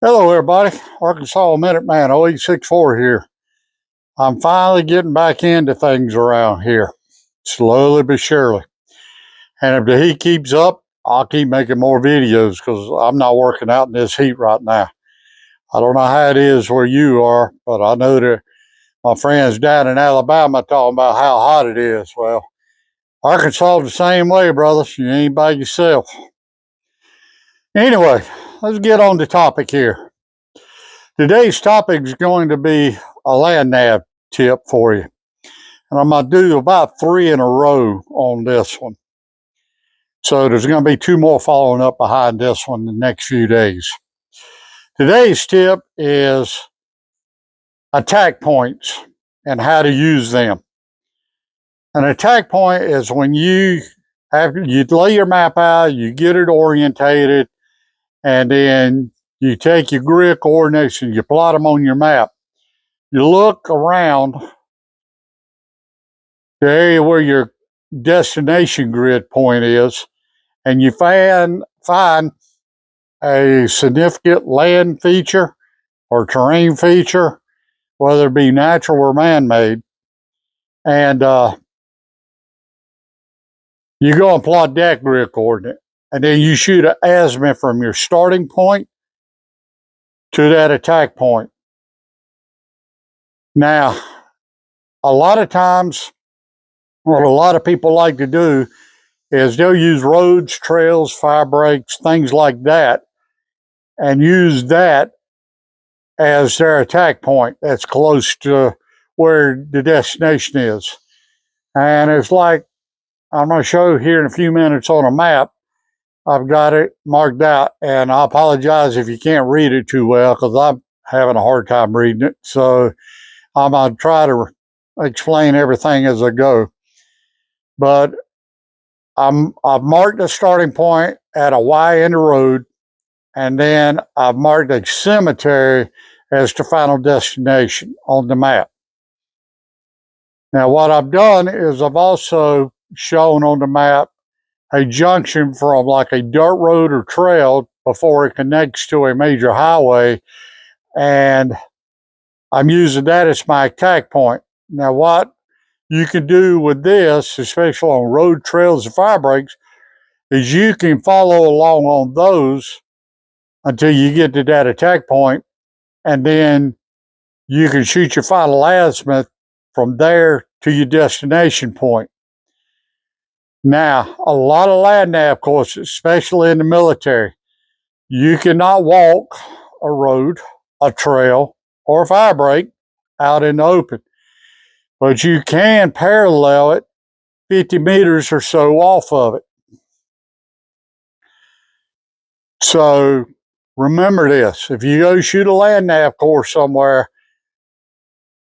Hello, everybody. Arkansas Minuteman 0864 here. I'm finally getting back into things around here, slowly but surely. And if the heat keeps up, I'll keep making more videos because I'm not working out in this heat right now. I don't know how it is where you are, but I know that my friends down in Alabama talking about how hot it is. Well, Arkansas the same way, brothers. You ain't by yourself. Anyway, let's get on the topic here. Today's topic is going to be a Land Nav tip for you. And I'm going to do about 3 in a row on this one. So there's going to be 2 more following up behind this one in the next few days. Today's tip is attack points and how to use them. An attack point is when after you lay your map out, you get it orientated, and then you take your grid coordinates and you plot them on your map. You look around the area where your destination grid point is, and you find a significant land feature or terrain feature, whether it be natural or man-made, and you go and plot that grid coordinate, and then you shoot an azimuth from your starting point to that attack point. Now, a lot of times, what a lot of people like to do is they'll use roads, trails, fire breaks, things like that, and use that as their attack point that's close to where the destination is. And it's like, I'm going to show here in a few minutes on a map. I've got it marked out, and I apologize if you can't read it too well because I'm having a hard time reading it. So I'm going to try to explain everything as I go. But I've marked the starting point at a Y in the road, and then I've marked a cemetery as the final destination on the map. Now, what I've done is I've also shown on the map a junction from like a dirt road or trail before it connects to a major highway, and I'm using that as my attack point. Now, what you can do with this, especially on road trails and fire breaks, is you can follow along on those until you get to that attack point, and then you can shoot your final azimuth from there to your destination point. Now, a lot of land nav courses, especially in the military, you cannot walk a road, a trail, or a fire break out in the open, but you can parallel it 50 meters or so off of it. So remember this, if you go shoot a land nav course somewhere,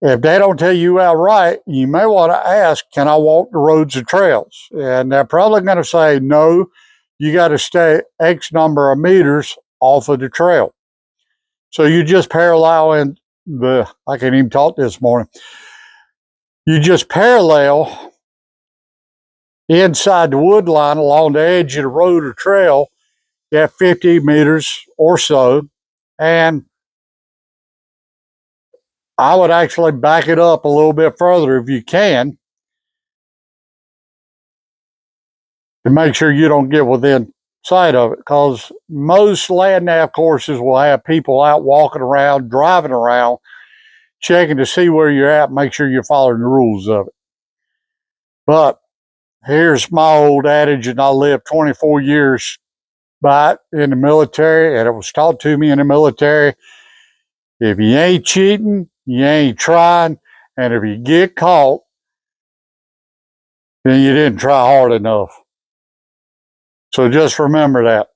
if they don't tell you outright, you may want to ask, can I walk the roads and trails? And they're probably going to say, no, you got to stay X number of meters off of the trail. So you just parallel in I can't even talk this morning. You just parallel inside the wood line along the edge of the road or trail at 50 meters or so. And I would actually back it up a little bit further if you can to make sure you don't get within sight of it, because most land nav courses will have people out walking around, driving around, checking to see where you're at, make sure you're following the rules of it. But here's my old adage, and I lived 24 years by it in the military, and it was taught to me in the military. If you ain't cheating, you ain't trying, and if you get caught, then you didn't try hard enough. So just remember that.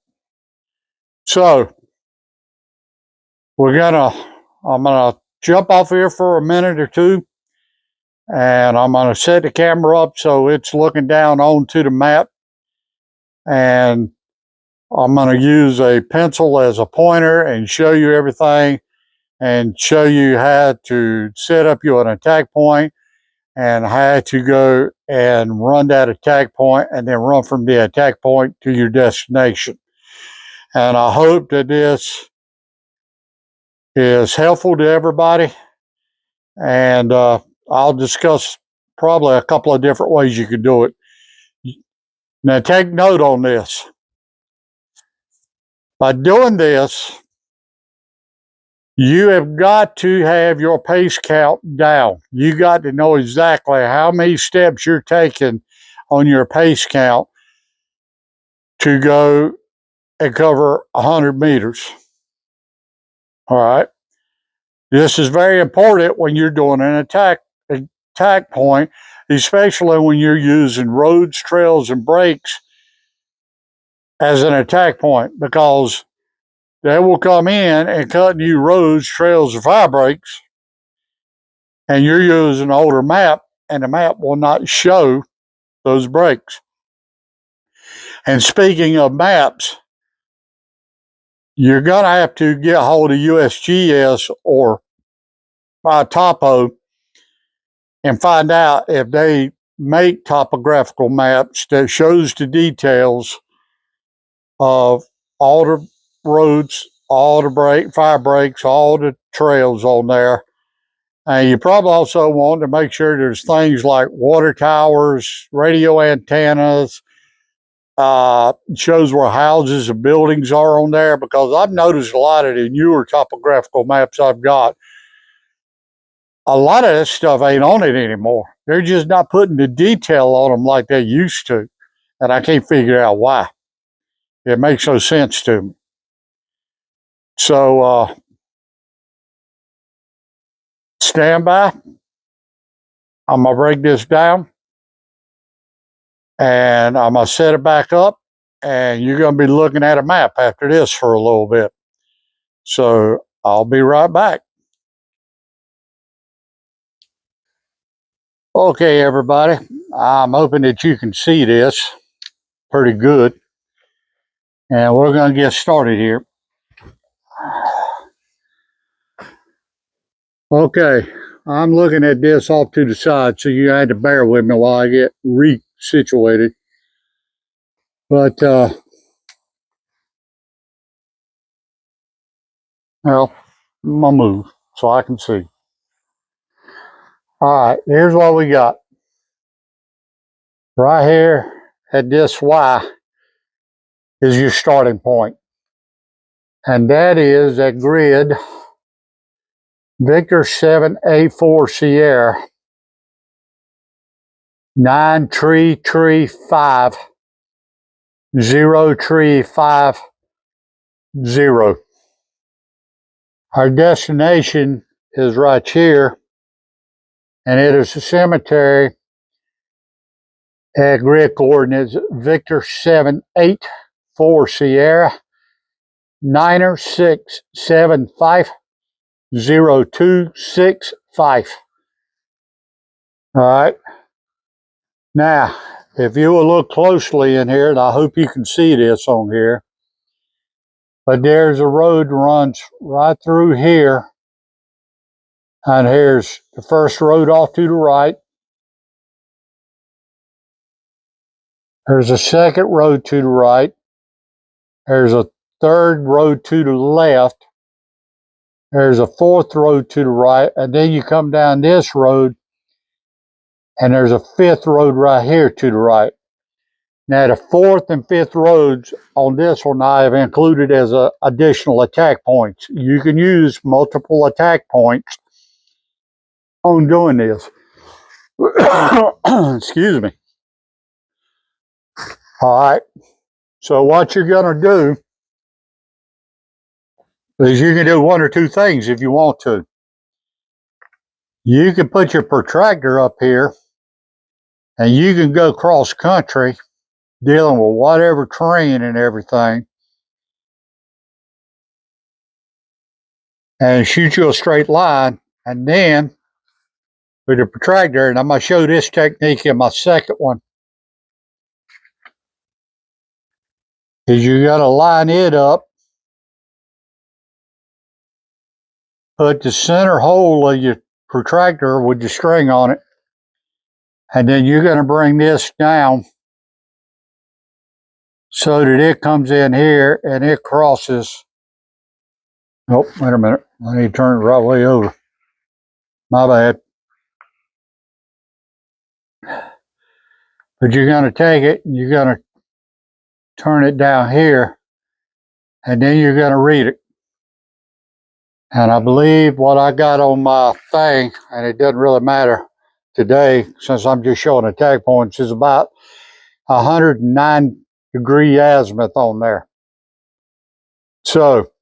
So I'm gonna jump off here for a minute or two, and I'm gonna set the camera up so it's looking down onto the map, and I'm gonna use a pencil as a pointer and show you everything, and show you how to set up your attack point and how to go and run that attack point and then run from the attack point to your destination. And I hope that this is helpful to everybody. And I'll discuss probably a couple of different ways you could do it. Now, take note on this. By doing this, you have got to have your pace count down. You got to know exactly how many steps you're taking on your pace count to go and cover 100 meters. All right. This is very important when you're doing an attack point, especially when you're using roads, trails, and breaks as an attack point, because they will come in and cut you roads, trails, and fire breaks, and you're using an older map, and the map will not show those breaks. And speaking of maps, you're going to have to get a hold of USGS or Topo and find out if they make topographical maps that shows the details of all the roads, all the fire breaks, all the trails on there. And you probably also want to make sure there's things like water towers, radio antennas, shows where houses and buildings are on there, because I've noticed a lot of the newer topographical maps I've got, a lot of that stuff ain't on it anymore. They're just not putting the detail on them like they used to. And I can't figure out why. It makes no sense to me. So stand by. I'm going to break this down and I'm going to set it back up. And you're going to be looking at a map after this for a little bit. So I'll be right back. Okay, everybody. I'm hoping that you can see this pretty good. And we're going to get started here. Okay, I'm looking at this off to the side, so you had to bear with me while I get resituated. But, well, I'm going to move so I can see. All right, here's what we got. Right here at this Y is your starting point. And that is at grid Victor 7A4 Sierra 9 tree 5 0 tree 5 0. Our destination is right here, and it is a cemetery at grid coordinates Victor 784 Sierra 96750 0265. All right. Now, if you will look closely in here, and I hope you can see this on here, but there's a road that runs right through here. And here's the first road off to the right. There's a second road to the right. There's a third road to the left. There's a fourth road to the right. And then you come down this road, and there's a fifth road right here to the right. Now, the fourth and fifth roads on this one I have included as additional attack points. You can use multiple attack points on doing this. Excuse me. All right. So what you're going to do is you can do one or two things if you want to. You can put your protractor up here and you can go cross country dealing with whatever terrain and everything and shoot you a straight line. And then with the protractor, and I'm going to show this technique in my second one, is you got to line it up, put the center hole of your protractor with the string on it, and then you're going to bring this down so that it comes in here and it crosses Oh, wait a minute. I need to turn it right way over. My bad. But you're going to take it, and you're going to turn it down here, and then you're going to read it. And I believe what I got on my thing, and it doesn't really matter today since I'm just showing attack points, is about 109-degree azimuth on there. So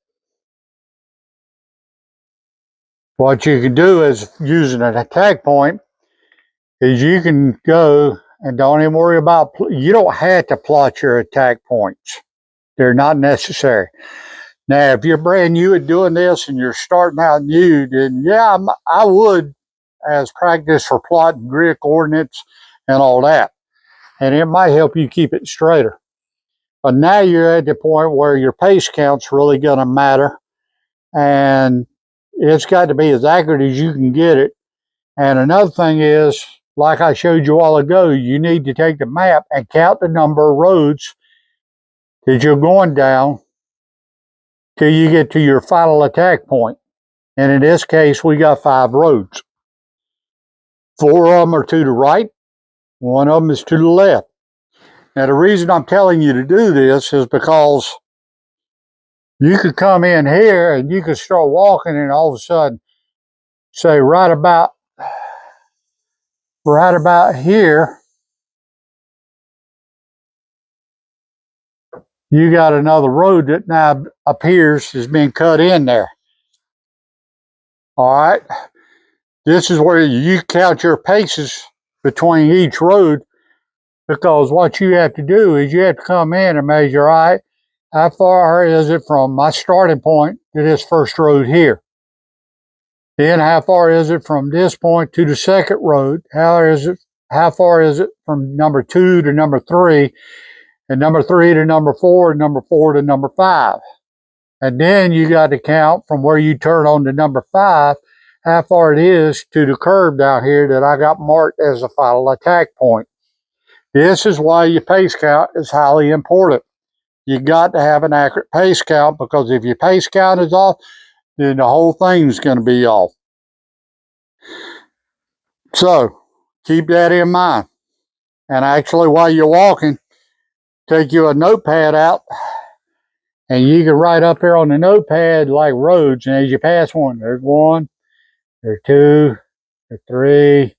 what you can do is using an attack point is you can go and don't even worry about, you don't have to plot your attack points. They're not necessary. Now, if you're brand new at doing this and you're starting out new, then yeah, I would as practice for plotting grid coordinates and all that. And it might help you keep it straighter. But now you're at the point where your pace count's really going to matter. And it's got to be as accurate as you can get it. And another thing is, like I showed you a while ago, you need to take the map and count the number of roads that you're going down till you get to your final attack point. And in this case, we got 5 roads. 4 of them are to the right, 1 of them is to the left. Now, the reason I'm telling you to do this is because you could come in here and you could start walking, and all of a sudden, say right about here, you got another road that now appears as being cut in there. All right. This is where you count your paces between each road, because what you have to do is you have to come in and measure, all right, how far is it from my starting point to this first road here? Then how far is it from this point to the second road? How far is it from number 2 to number 3, and number 3 to number 4, and number 4 to number 5? And then you got to count from where you turn on to number 5, how far it is to the curve down here that I got marked as a final attack point. This is why your pace count is highly important. You got to have an accurate pace count, because if your pace count is off, then the whole thing's going to be off. So keep that in mind. And actually, while you're walking, take you a notepad out, and you can write up here on the notepad like roads. And as you pass one, there's 1, there's 2, there's 3,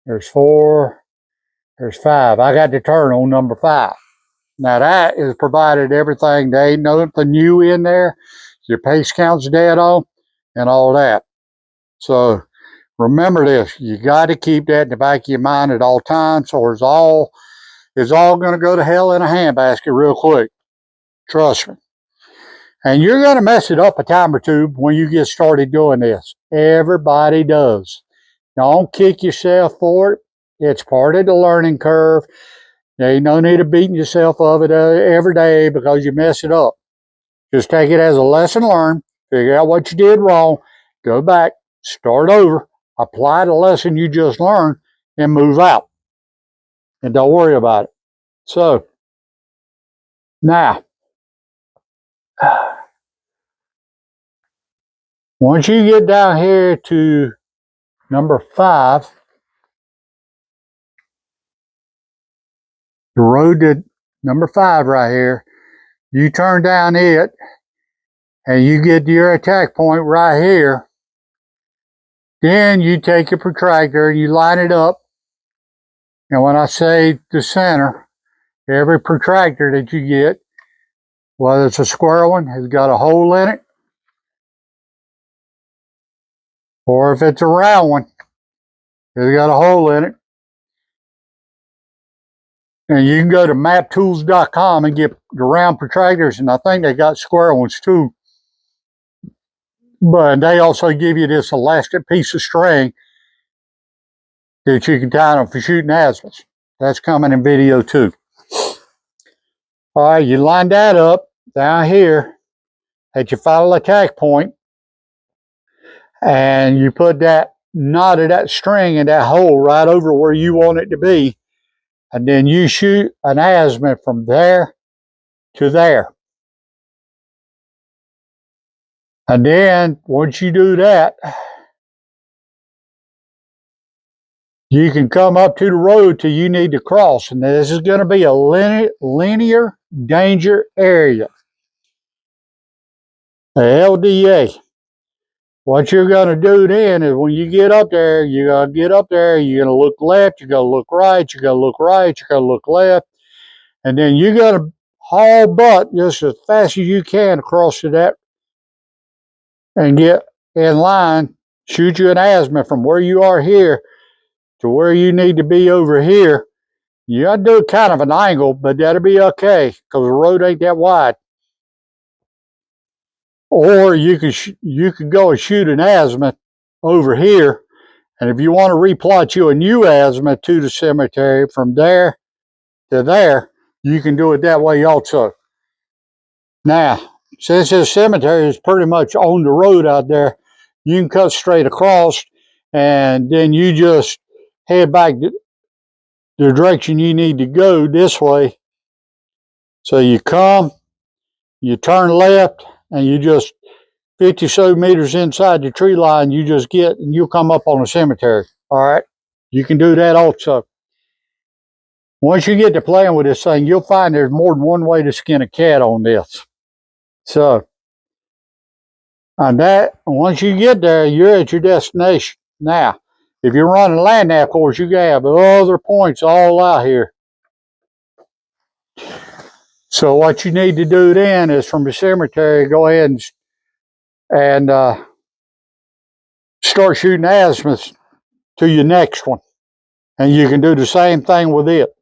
there's 4, there's 5. I got to turn on number 5. Now that is provided everything. There ain't nothing new in there. Your pace count's dead on and all that. So remember this. You got to keep that in the back of your mind at all times, or it's all going to go to hell in a handbasket real quick. Trust me. And you're going to mess it up a time or two when you get started doing this. Everybody does. Don't kick yourself for it. It's part of the learning curve. There ain't no need of beating yourself up every day because you mess it up. Just take it as a lesson learned. Figure out what you did wrong. Go back. Start over. Apply the lesson you just learned and move out. And don't worry about it. So, now, once you get down here to number 5, the road to number 5 right here, you turn down it and you get to your attack point right here. Then you take your protractor and you line it up. And when I say the center, every protractor that you get, whether it's a square one, has got a hole in it, or if it's a round one, it's got a hole in it. And you can go to maptools.com and get the round protractors, and I think they got square ones too. But they also give you this elastic piece of string that you can tie them for shooting azimuths. That's coming in video too. All right, you line that up down here at your final attack point, and you put that knot of that string in that hole right over where you want it to be, and then you shoot an azimuth from there to there. And then once you do that, you can come up to the road till you need to cross. And this is going to be a linear danger area, a LDA. What you're going to do then is when you get up there, you're going to get up there, you're going to look left, you're going to look right, you're going to look right, you're going to look left, and then you're going to haul butt just as fast as you can across to that and get in line, shoot you an azimuth from where you are here to where you need to be over here. You got to do kind of an angle, but that'll be okay because the road ain't that wide. Or you could go and shoot an azimuth over here. And if you want to replot you a new azimuth to the cemetery from there to there, you can do it that way also. Now, since this cemetery is pretty much on the road out there, you can cut straight across and then you just head back the direction you need to go this way. So you come, you turn left, and you just 50 so meters inside the tree line, you just get and you'll come up on the cemetery. All right. You can do that also. Once you get to playing with this thing, you'll find there's more than one way to skin a cat on this. So, on that, once you get there, you're at your destination. Now, if you're running a Land Nav course, you can have other points all out here. So what you need to do then is from the cemetery, go ahead and start shooting azimuths to your next one. And you can do the same thing with it.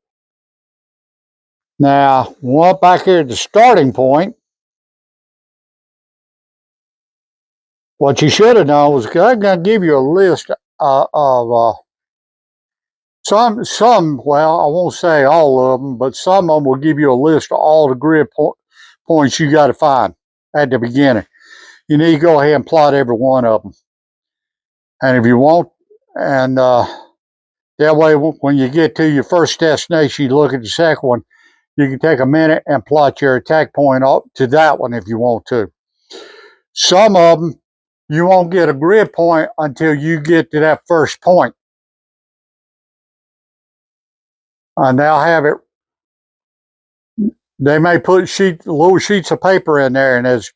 Now, back here at the starting point, what you should have done was, I'm going to give you a list of some, well, I won't say all of them, but some of them will give you a list of all the grid points you got to find at the beginning. You need to go ahead and plot every one of them. And if you want, and that way when you get to your first destination, you look at the second one, you can take a minute and plot your attack point up to that one if you want to. Some of them, you won't get a grid point until you get to that first point. And they'll have it, they may put little sheets of paper in there, and as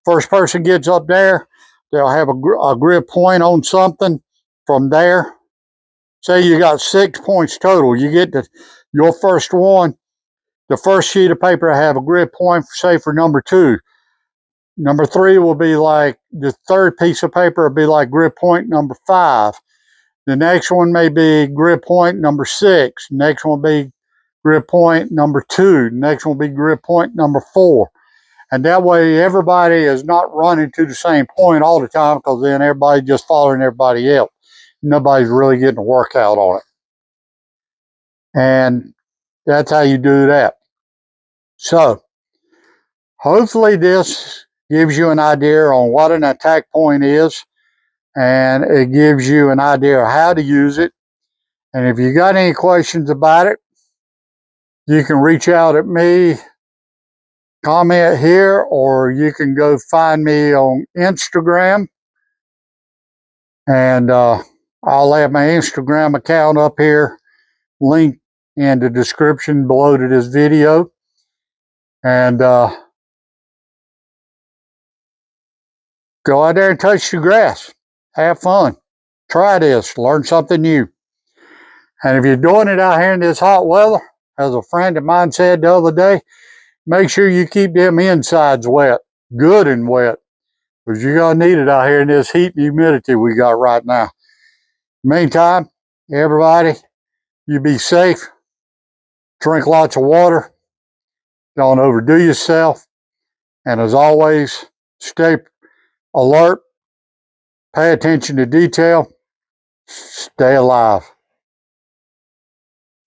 first person gets up there, they'll have a grid point on something from there. Say you got 6 points total. You get to your first one, the first sheet of paper will have a grid point, say for number 2. Number 3 will be like, the third piece of paper will be like grid point number 5. The next one may be grid point number 6. Next one will be grid point number 2. Next one will be grid point number 4. And that way everybody is not running to the same point all the time, because then everybody's just following everybody else. Nobody's really getting a workout on it. And that's how you do that. So hopefully this gives you an idea on what an attack point is, and it gives you an idea of how to use it. And if you got any questions about it, you can reach out at me, comment here, or you can go find me on Instagram. And I'll have my Instagram account up here, linked in the description below to this video. And go out there and touch the grass. Have fun. Try this. Learn something new. And if you're doing it out here in this hot weather, as a friend of mine said the other day, make sure you keep them insides wet, good and wet, because you're going to need it out here in this heat and humidity we got right now. Meantime, everybody, you be safe. Drink lots of water. Don't overdo yourself. And as always, stay alert. Pay attention to detail. Stay alive.